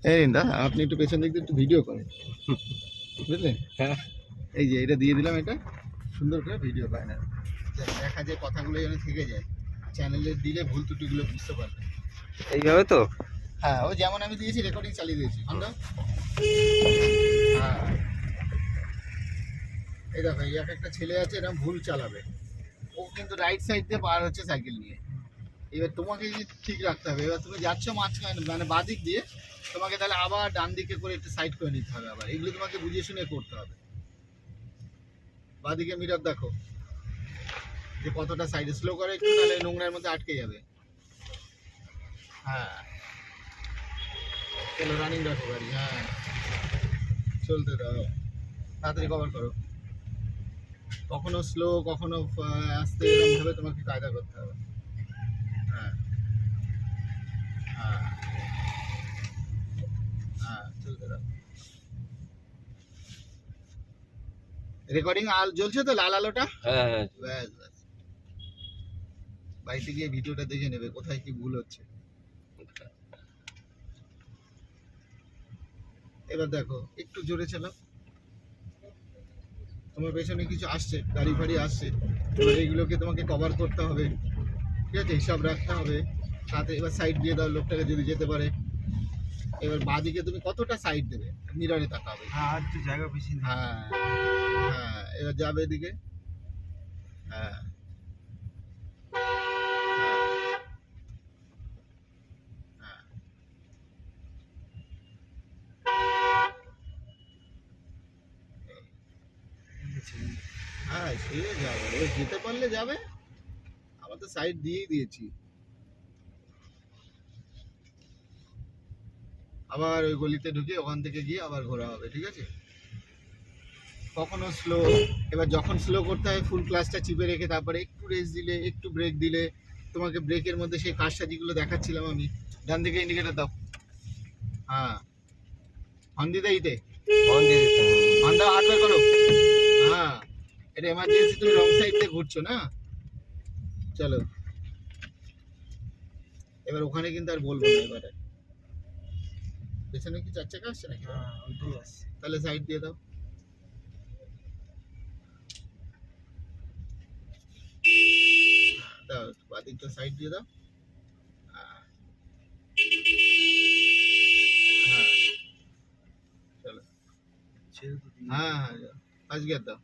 এই দা আপনি একটু পেছন দিক দিয়ে একটু ভিডিও করেন, বুঝলেন? হ্যাঁ, এই যে এটা দিয়ে দিলাম, এটা সুন্দর করে ভিডিও পায় না, দেখা যায় কথাগুলো যেন থেকে যায়, চ্যানেলে দিলে ভুল ত্রুটিগুলো বুঝতে পারবে। এইভাবে তো। হ্যাঁ, ও যেমন আমি দিয়েছি রেকর্ডিং চালিয়ে দিয়েছি আমরা। হ্যাঁ, এই দেখো এই একটা ছেলে আছে, এরকম ভুল চালাবে, ও কিন্তু রাইট সাইড দিয়ে পার হচ্ছে সাইকেল নিয়ে। এবার তোমাকে ঠিক রাখতে হবে, এবার তুমি যাচ্ছ মাঝখানে মানে বাদিক দিয়ে, তোমাকে তাহলে আবার ডান দিকে করে একটু সাইড করে নিতে হবে, আবার এগুলো তোমাকে বুঝিয়ে শুনে করতে হবে। বাদিকে মিরর দেখো যে কতটা সাইডে, স্লো করে একটু, তাহলে নোংরার মধ্যে আটকে যাবে। হ্যাঁ, চলো রানিং রাখো গাড়ি, হ্যাঁ চলতে দাও, তাড়াতাড়ি কভার করো। কখনো স্লো কখনো আস্তে, এরকম ভাবে তোমাকে কায়দা করতে হবে। হ্যাঁ হ্যাঁ হ্যাঁ, চলতে দাও। রেকর্ডিং আল জ্বলছে তো, লাল আলোটা। হ্যাঁ হ্যাঁ। ব্যাস ব্যাস, বাড়িতে গিয়ে ভিডিওটা দেখে নেবে কোথায় কি ভুল হচ্ছে। এবার দেখো একটু জোরে চালাও, তোমার পেছনে কিছু আসছে, গাড়ি ফাড়ি আসছে, এবার এইগুলোকে তোমাকে কভার করতে হবে, ঠিক আছে, হিসাব রাখতে হবে। সাথে এবার সাইড দিয়ে দাও লোকটাকে যদি যেতে পারে। এবার বাঁদিকে তুমি কতটা সাইড দেবে, মিররে তাকাবে। হ্যাঁ, আর একটু জায়গা বেশি। হ্যাঁ হ্যাঁ, এবার যাবে এদিকে। হ্যাঁ হ্যাঁ হ্যাঁ, সে যাবে, ও যেতে পারলে যাবে, আমরা তো সাইড দিয়েই দিয়েছি। আবার ওই গলিতে ঢুকে ওখান থেকে গিয়ে আবার ঘোরা হবে, ঠিক আছে। কখনো স্লো, এবার যখন স্লো করতে হয় ফুল ক্লাসটা চিপে রেখে তারপরে একটু রেস দিলে, একটু ব্রেক দিলে, তোমাকে ব্রেকের মধ্যে সেই কারসাজিগুলো দেখাচ্ছিলাম আমি। ডান দিকে ইন্ডিকেটার দাও। হ্যাঁ, হর্ন দিতে দিতে, ফোন দিয়ে দিতে হবে। হর্ন দাও, হাত বের করো। হ্যাঁ, এটা এমার্জেন্সি, তুমি রং সাইড দিয়ে ঘুরছো না। চলো, এবার ওখানে কিন্তু আর বলবো না। এবারে পেছনে কি চার চাকা আসছে নাকি? হ্যাঁ, ওইটাই আসছে। তাহলে সাইড দিয়ে দাও। দাও, বাদিকটা সাইড দিয়ে দাও। হ্যাঁ হ্যাঁ, চলো। ছেড়ে তো দিই। হ্যাঁ হ্যাঁ, যাও, ফার্স্ট গিয়ার দাও।